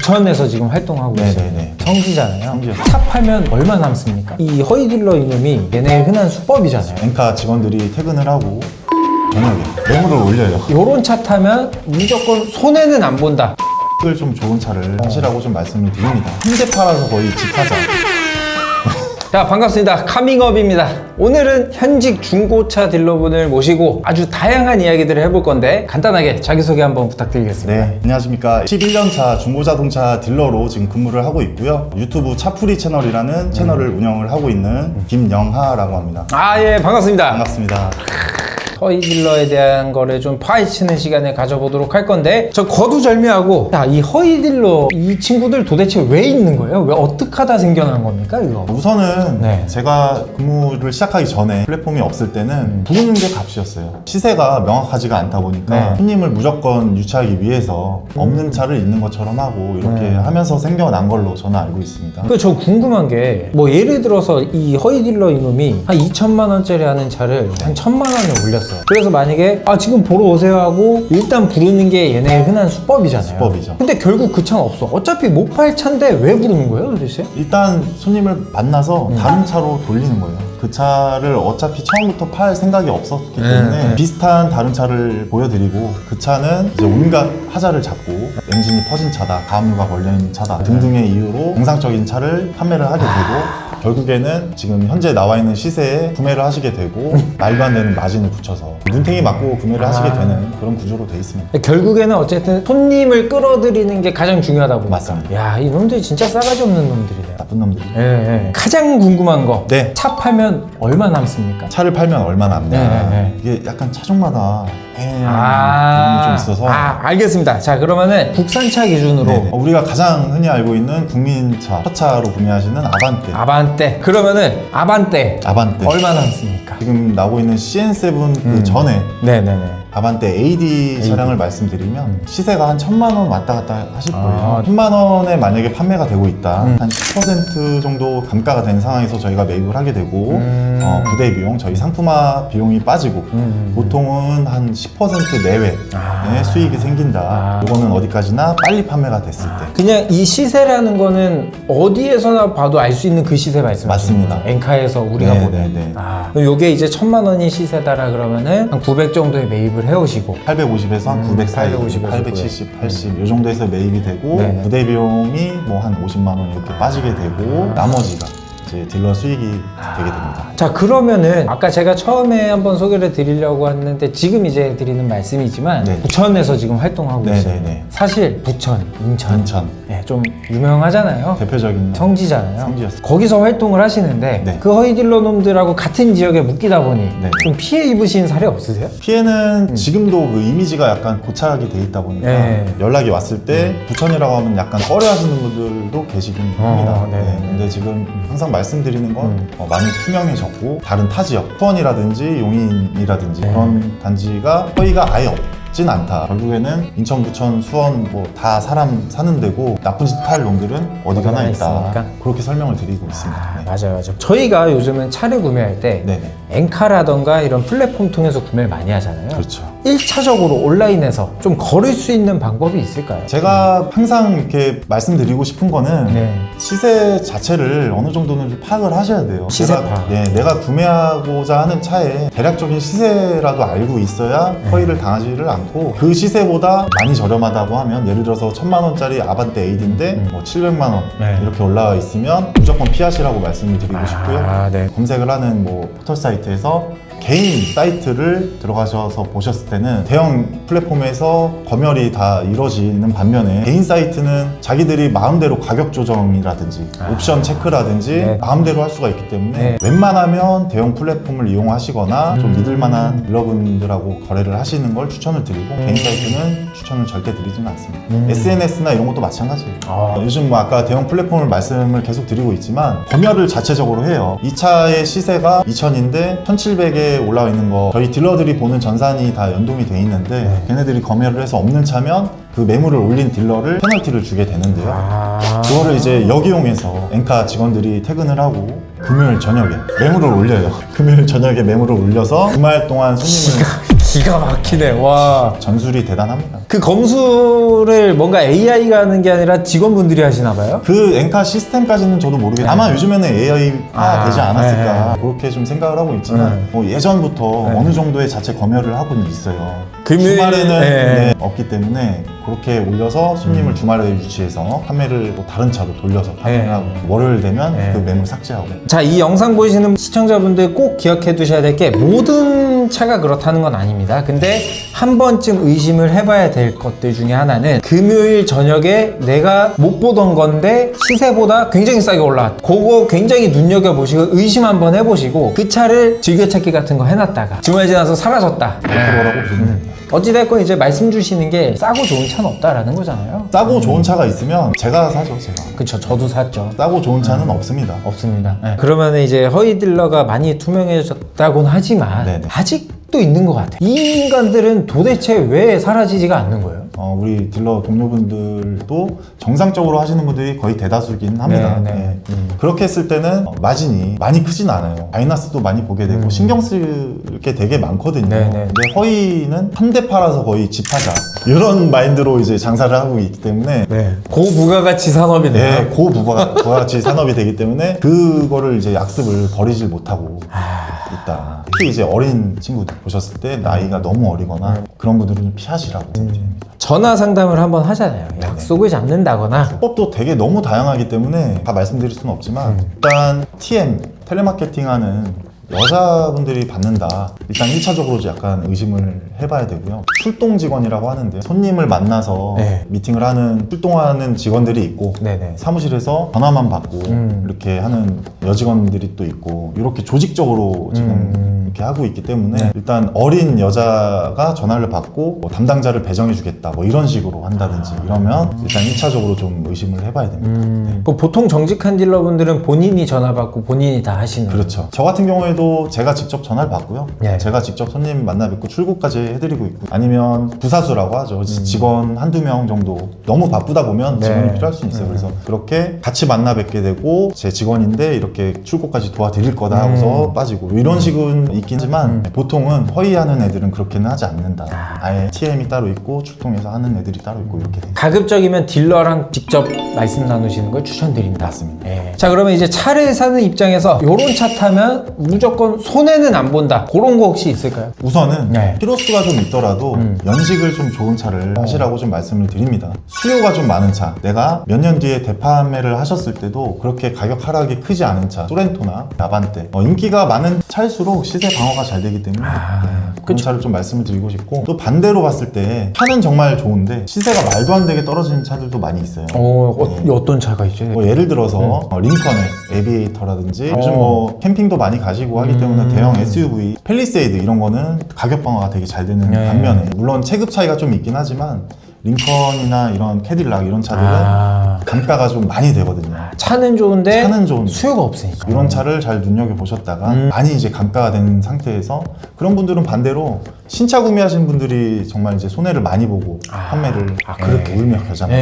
부천에서 지금 활동하고 계시는 네네네. 성지잖아요. 성지였어요. 차 팔면 얼마 남습니까? 이 허위 딜러 이놈이 얘네 흔한 수법이잖아요. 엔카 직원들이 퇴근을 하고 저녁에 매물을 올려요. 요런 차 타면 무조건 손해는 안 본다. 좀 좋은 차를 하시라고 좀 말씀을 드립니다. 현재 팔아서 거의 집하자. 자, 반갑습니다. 카밍업입니다. 오늘은 현직 중고차 딜러분을 모시고 아주 다양한 이야기들을 해볼 건데 간단하게 자기소개 한번 부탁드리겠습니다. 네, 안녕하십니까. 11년차 중고자동차 딜러로 지금 근무를 하고 있고요. 유튜브 차풀이 채널이라는 채널을 운영을 하고 있는 김영하라고 합니다. 아, 예, 반갑습니다. 반갑습니다. 허위 딜러에 대한 거를 좀 파헤치는 시간을 가져보도록 할 건데 저 거두절미하고 야, 이 허위 딜러 이 친구들 도대체 왜 있는 거예요? 왜 어떻게 하다 생겨난 겁니까 이거? 우선은 네. 제가 근무를 시작하기 전에 플랫폼이 없을 때는 부르는 게 값이었어요. 시세가 명확하지가 않다 보니까 네. 손님을 무조건 유치하기 위해서 없는 차를 있는 것처럼 하고 이렇게 하면서 생겨난 걸로 저는 알고 있습니다. 그 저 궁금한 게 뭐 예를 들어서 이 허위 딜러 이놈이 한 2천만 원짜리 하는 차를 한 1,000만 원에 올렸어요. 그래서 만약에 아 지금 보러 오세요 하고 일단 부르는 게 얘네 흔한 수법이잖아요. 수법이죠. 근데 결국 그 차는 없어. 어차피 못 팔 차인데 왜 부르는 거예요 도대체? 일단 손님을 만나서 다른 차로 돌리는 거예요. 그 차를 어차피 처음부터 팔 생각이 없었기 때문에 비슷한 다른 차를 보여드리고 그 차는 이제 온갖 하자를 잡고 엔진이 퍼진 차다, 가압류가 걸려있는 차다 등등의 이유로 정상적인 차를 판매를 하게 되고 결국에는 지금 현재 나와 있는 시세에 구매를 하시게 되고 말도 안 되는 마진을 붙여서 눈탱이 맞고 구매를 하시게 되는 그런 구조로 돼 있습니다. 결국에는 어쨌든 손님을 끌어들이는 게 가장 중요하다 보니까. 맞습니다. 야, 이 놈들이 진짜 싸가지 없는 놈들이네요. 나쁜 놈들이. 예, 예. 가장 궁금한 거. 네. 차 팔면 얼마 남습니까? 차를 팔면 얼마 남냐. 네. 이게 약간 차종마다 애매한 부분이 좀 있어서 알겠습니다. 자, 그러면은 국산차 기준으로 네네. 우리가 가장 흔히 알고 있는 국민차, 첫차로 구매하시는 아반떼. 아반떼. 그러면은 아반떼 아반떼. 얼마 남습니까? 지금 나오고 있는 CN7 그 전에 네네네. 아반떼 AD 차량을 말씀드리면 시세가 한 1,000만 원 왔다 갔다 하실 거예요. 아. 1,000만 원에 만약에 판매가 되고 있다. 한 10% 정도 감가가 된 상황에서 저희가 매입을 하게 되고 부대 비용, 저희 상품화 비용이 빠지고 보통은 한 10% 내외의 수익이 생긴다. 이거는 어디까지나 빨리 판매가 됐을 때. 그냥 이 시세라는 거는 어디에서나 봐도 알 수 있는 그 시세 말씀하시는 맞습니다. 거예요? 엔카에서 우리가 보는. 네네네. 그럼 요게 이제 1,000만 원이 시세다라 그러면은 한 900 정도에 매입을 해오시고 850에서 한 900 사이, 850에서 870, 80 이 정도에서 매입이 되고 네네. 부대 비용이 뭐 한 50만 원 이렇게 빠지게 되고 나머지가 이제 딜러 수익이 되게 됩니다. 자, 그러면은 아까 제가 처음에 한번 소개를 드리려고 했는데 지금 이제 드리는 말씀이지만 네. 부천에서 지금 활동하고 계시요 네네네. 사실 부천, 인천, 인천 좀 유명하잖아요. 대표적인 성지잖아요. 성지였어요. 거기서 활동을 하시는데 네. 그 허위 딜러 놈들하고 같은 지역에 묶이다 보니 네. 좀 피해 입으신 사례 없으세요? 피해는 지금도 그 이미지가 약간 고착이 돼 있다 보니까 네. 연락이 왔을 때 부천이라고 하면 약간 꺼려하시는 분들도 계시긴 합니다. 네네. 근데 지금 항상 말씀드리는 건 많이 투명해졌고 다른 타 지역, 수원이라든지 용인이라든지 그런 단지가 허위가 아예 없진 않다. 결국에는 인천, 부천, 수원 뭐 다 사람 사는 데고 나쁜 짓 할 놈들은 어디 가나 있다. 있으니까. 그렇게 설명을 드리고 있습니다. 네. 맞아요. 저희가 요즘은 차를 구매할 때 네네. 엔카라던가 이런 플랫폼 통해서 구매를 많이 하잖아요. 그렇죠. 1차적으로 온라인에서 좀 걸을 수 있는 방법이 있을까요? 제가 항상 이렇게 말씀드리고 싶은 거는 네. 시세 자체를 어느 정도는 좀 파악을 하셔야 돼요. 시세 내가, 파악. 내가 구매하고자 하는 차에 대략적인 시세라도 알고 있어야 허위를 당하지를 않고 그 시세보다 많이 저렴하다고 하면 예를 들어서 1,000만 원짜리 아반떼 에이드인데 뭐 700만 원 네. 이렇게 올라와 있으면 무조건 피하시라고 말씀을 드리고 싶고요. 네. 검색을 하는 뭐 포털 사이트에서 개인 사이트를 들어가셔서 보셨을 때는 대형 플랫폼에서 검열이 다 이루어지는 반면에 개인 사이트는 자기들이 마음대로 가격 조정이라든지 옵션 체크라든지 네. 마음대로 할 수가 있기 때문에 네. 웬만하면 대형 플랫폼을 이용하시거나 좀 믿을만한 딜러분들하고 거래를 하시는 걸 추천을 드리고 개인 사이트는 추천을 절대 드리지는 않습니다. SNS나 이런 것도 마찬가지예요. 요즘 뭐 아까 대형 플랫폼을 말씀을 계속 드리고 있지만 검열을 자체적으로 해요. 이 차의 시세가 2,000인데 1,700에 올라와 있는 거 저희 딜러들이 보는 전산이 다 연동이 돼 있는데 걔네들이 검열을 해서 없는 차면 그 매물을 올린 딜러를 페널티를 주게 되는데요. 그거를 이제 역이용해서 엔카 직원들이 퇴근을 하고 금요일 저녁에 매물을 올려요. 금요일 저녁에 매물을 올려서 주말 동안 손님을 기가 막히네. 와. 전술이 대단합니다. 그 검수를 뭔가 AI가 하는 게 아니라 직원분들이 하시나 봐요? 그 엔카 시스템까지는 저도 모르겠는데 아마 요즘에는 AI가 되지 않았을까 그렇게 좀 생각을 하고 있지만 뭐 예전부터 어느 정도의 자체 검열을 하고는 있어요. 금요일- 주말에는 네. 네, 없기 때문에 그렇게 올려서 손님을 주말에 유치해서 판매를 뭐 다른 차로 돌려서 판매를 네. 하고 월요일 되면 네. 그 매물 삭제하고 자, 이 영상 보시는 시청자분들 꼭 기억해 두셔야 될 게 모든 차가 그렇다는 건 아닙니다. 근데 한 번쯤 의심을 해봐야 될 것들 중에 하나는 금요일 저녁에 내가 못 보던 건데 시세보다 굉장히 싸게 올라왔다. 그거 굉장히 눈여겨보시고 의심 한번 해보시고 그 차를 즐겨찾기 같은 거 해놨다가 주말 지나서 사라졌다. 100%라고 보시면 어찌됐건 이제 말씀 주시는 게 싸고 좋은 차는 없다라는 거잖아요. 싸고 좋은 차가 있으면 제가 사죠. 제가 그쵸, 저도 샀죠. 싸고 좋은 차는 없습니다. 없습니다. 그러면 이제 허위 딜러가 많이 투명해졌다고는 하지만 네네. 아직도 있는 것 같아요. 이 인간들은 도대체 왜 사라지지가 않는 거예요? 우리 딜러 동료분들도 정상적으로 하시는 분들이 거의 대다수긴 합니다. 네, 네. 그렇게 했을 때는 마진이 많이 크진 않아요. 마이너스도 많이 보게 되고 신경 쓸 게 되게 많거든요. 네, 네. 근데 허위는 한 대 팔아서 거의 집하자 이런 마인드로 이제 장사를 하고 있기 때문에 고부가가치 산업이네요. 네, 고부가가치 산업이 되기 때문에 그거를 이제 약습을 버리질 못하고 있다. 특히 이제 어린 친구들 보셨을 때 나이가 너무 어리거나 그런 분들은 좀 피하시라고 말씀드립니다. 전화 상담을 한번 하잖아요. 약속을 잡는다거나. 수법도 되게 너무 다양하기 때문에 다 말씀드릴 수는 없지만 일단 TM 텔레마케팅하는 여자분들이 받는다. 일단 1차적으로 약간 의심을 해봐야 되고요. 출동 직원이라고 하는데 손님을 만나서 네. 미팅을 하는 출동하는 직원들이 있고 네네. 사무실에서 전화만 받고 이렇게 하는 여직원들이 또 있고 이렇게 조직적으로 지금 이렇게 하고 있기 때문에 일단 어린 여자가 전화를 받고 뭐 담당자를 배정해 주겠다 뭐 이런 식으로 한다든지 이러면 일단 1차적으로 좀 의심을 해봐야 됩니다. 그 보통 정직한 딜러분들은 본인이 전화 받고 본인이 다 하시는. 그렇죠. 저 같은 경우에도 제가 직접 전화를 받고요. 네. 제가 직접 손님 만나 뵙고 출고까지 해드리고 있고 아니면 부사수라고 하죠. 직원 한두 명 정도 너무 바쁘다 보면 네. 직원이 필요할 수 있어요. 그래서 그렇게 같이 만나 뵙게 되고 제 직원인데 이렇게 출고까지 도와드릴 거다 하고서 빠지고 이런 식은 있긴 하지만 보통은 허위하는 애들은 그렇게는 하지 않는다. 아예 TM이 따로 있고 출동해서 하는 애들이 따로 있고 이렇게 돼요. 가급적이면 딜러랑 직접 말씀 나누시는 걸 추천드립니다. 맞습니다. 네. 자, 그러면 이제 차를 사는 입장에서 요런 차 타면 무조건 손해는 안 본다. 그런 거 혹시 있을까요? 우선은 네. 키로수가 좀 있더라도 연식을 좀 좋은 차를 하시라고 좀 말씀을 드립니다. 수요가 좀 많은 차, 내가 몇 년 뒤에 대판매를 하셨을 때도 그렇게 가격 하락이 크지 않은 차, 소렌토나 아반떼 인기가 많은 차일수록 시세 방어가 잘 되기 때문에 그런 차를 좀 말씀을 드리고 싶고 또 반대로 봤을 때 차는 정말 좋은데 시세가 말도 안 되게 떨어지는 차들도 많이 있어요. 어떤 차가 있죠? 뭐 예를 들어서 링컨의 에비에이터라든지 요즘 뭐 캠핑도 많이 가시고 하기 때문에 대형 SUV, 팰리세이드 이런 거는 가격 방어가 되게 잘 되는 반면에 물론 체급 차이가 좀 있긴 하지만 링컨이나 이런 캐딜락 이런 차들은 단가가 좀 많이 되거든요. 차는 좋은데 차는 좋은데 수요가 없으니까. 이런 차를 잘 눈여겨보셨다가 많이 이제 감가가 된 상태에서 그런 분들은 반대로 신차 구매하신 분들이 정말 이제 손해를 많이 보고 판매를 그렇게. 울며 겨자며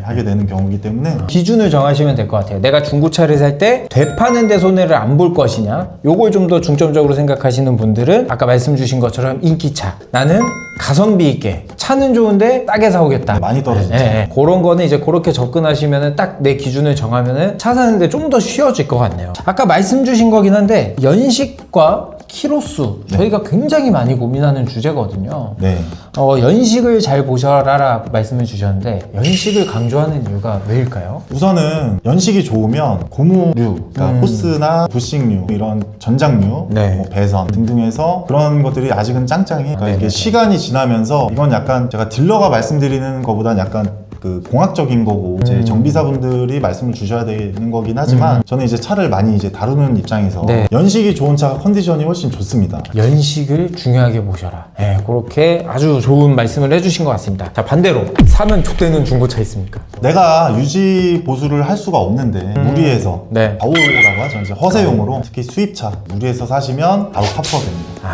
하게 되는 경우이기 때문에 기준을 정하시면 될 것 같아요. 내가 중고차를 살 때 되파는데 손해를 안 볼 것이냐, 요걸 좀 더 중점적으로 생각하시는 분들은 아까 말씀 주신 것처럼 인기차, 나는 가성비 있게 차는 좋은데 싸게 사오겠다. 많이 떨어진 차. 그런 거는 이제 그렇게 접근하시면은 딱 내 기준을 정하면은 차 사는데 좀 더 쉬워질 것 같네요. 아까 말씀 주신 거긴 한데 연식과 키로수 저희가 굉장히 많이 고민하는 주제거든요. 네. 연식을 잘 보셔라 말씀을 주셨는데 연식을 강조하는 이유가 왜일까요? 우선은 연식이 좋으면 고무류, 그러니까 호스나 부식류, 이런 전장류, 네. 뭐 배선 등등해서 그런 것들이 아직은 짱짱해. 그러니까 이게 시간이 지나면서 이건 약간 제가 딜러가 말씀드리는 것보다는 약간 그 공학적인 거고 이제 정비사분들이 말씀을 주셔야 되는 거긴 하지만 저는 이제 차를 많이 이제 다루는 입장에서 네. 연식이 좋은 차가 컨디션이 훨씬 좋습니다. 연식을 중요하게 보셔라. 그렇게 아주 좋은 말씀을 해주신 것 같습니다. 자, 반대로 사면 족되는 중고차 있습니까? 내가 유지 보수를 할 수가 없는데 무리해서 바오라고 하죠. 이제 허세용으로 특히 수입차 무리해서 사시면 바로 카푸가 됩니다.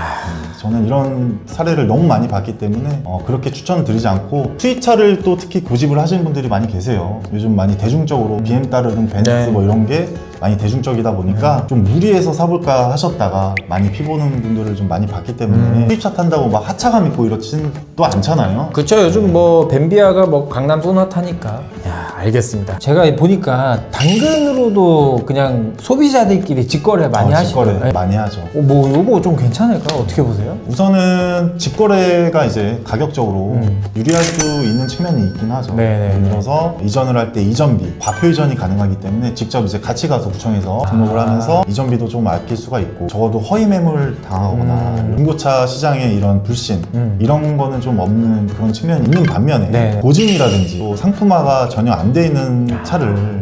저는 이런 사례를 너무 많이 봤기 때문에 그렇게 추천드리지 않고 수입차를 또 특히 고집을 하시는 분들이 많이 계세요. 요즘 많이 대중적으로 BM 따르는 벤츠 네. 뭐 이런 게 많이 대중적이다 보니까 좀 무리해서 사볼까 하셨다가 많이 피보는 분들을 좀 많이 봤기 때문에 수입차 탄다고 막 하차감 있고 이렇진 또 않잖아요. 그쵸. 요즘 뭐 벤비아가 뭐 강남 소나타니까. 야, 알겠습니다. 제가 보니까 당근으로도 그냥 소비자들끼리 직거래 많이 하시죠. 직거래 많이 하죠. 뭐 이거 좀 괜찮을까? 어떻게 보세요? 우선은 직거래가 이제 가격적으로 유리할 수 있는 측면이 있긴 하죠. 네네네. 예를 들어서 이전을 할 때 이전비, 과표 이전이 가능하기 때문에 직접 이제 같이 가서 구청에서 등록을 하면서 이전비도 좀 아낄 수가 있고, 적어도 허위 매물 당하거나 중고차 시장에 이런 불신 이런 거는 좀 없는 그런 측면이 있는 반면에 네. 보증이라든지 또 상품화가 전혀 안 돼 있는 차를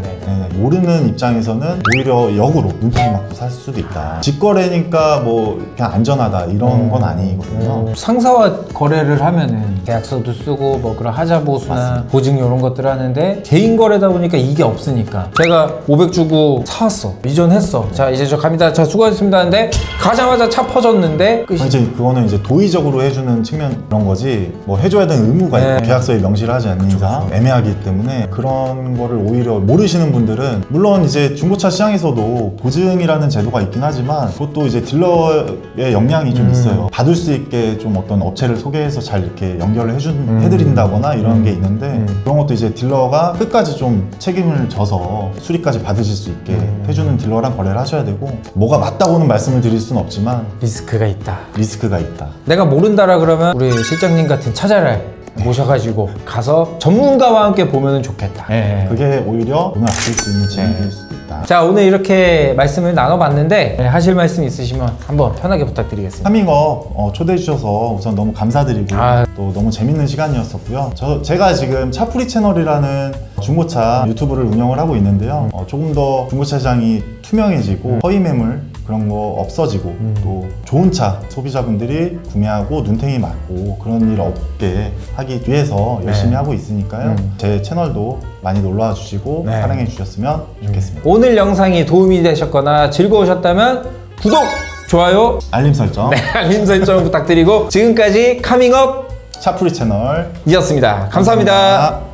모르는 입장에서는 오히려 역으로 눈탱이 맞고 살 수도 있다. 직거래니까 뭐 그냥 안전하다 이런 건 아니거든요. 상사와 거래를 하면은 계약서도 쓰고 뭐 그런 하자 보수나 맞습니다. 보증 이런 것들 하는데 개인 거래다 보니까 이게 없으니까 제가 500 주고 사왔어, 이전했어, 자 이제 저 갑니다, 자 수고하셨습니다 하는데 가자마자 차 퍼졌는데 끝이. 이제 그거는 이제 도의적으로 해주는 측면 그런 거지, 뭐 해줘야 되는 의무가 네. 있고 계약서에 명시를 하지 않는 이상 애매하기 때문에 그런 거를 오히려 모르시는 분들은, 물론 이제 중고차 시장에서도 보증이라는 제도가 있긴 하지만 그것도 이제 딜러의 역량이 좀 있어요. 받을 수 있게 좀 어떤 업체를 소개해서 잘 이렇게 연결을 해드린다거나 이런 게 있는데 그런 것도 이제 딜러가 끝까지 좀 책임을 져서 수리까지 받으실 수 있게 해주는 딜러랑 거래를 하셔야 되고, 뭐가 맞다고는 말씀을 드릴 수는 없지만 리스크가 있다. 리스크가 있다. 내가 모른다라 그러면 우리 실장님 같은 차자를 모셔가지고 가서 전문가와 함께 보면 좋겠다. 그게 오히려 돈을 아낄 수 있는 지점일 수도 있다. 자, 오늘 이렇게 말씀을 나눠봤는데 하실 말씀 있으시면 한번 편하게 부탁드리겠습니다. 카밍업 초대해 주셔서 우선 너무 감사드리고 아. 또 너무 재밌는 시간이었었고요. 제가 지금 차풀이 채널이라는 중고차 유튜브를 운영을 하고 있는데요. 조금 더 중고차 시장이 투명해지고 허위 매물 그런 거 없어지고 또 좋은 차 소비자분들이 구매하고 눈탱이 맞고 그런 일 없게 하기 위해서 열심히 하고 있으니까요. 제 채널도 많이 놀러와 주시고 네. 사랑해 주셨으면 좋겠습니다. 오늘 영상이 도움이 되셨거나 즐거우셨다면 구독, 좋아요, 알림 설정, 알림 설정 부탁드리고 지금까지 카밍업이었습니다. 차풀이 채널 감사합니다.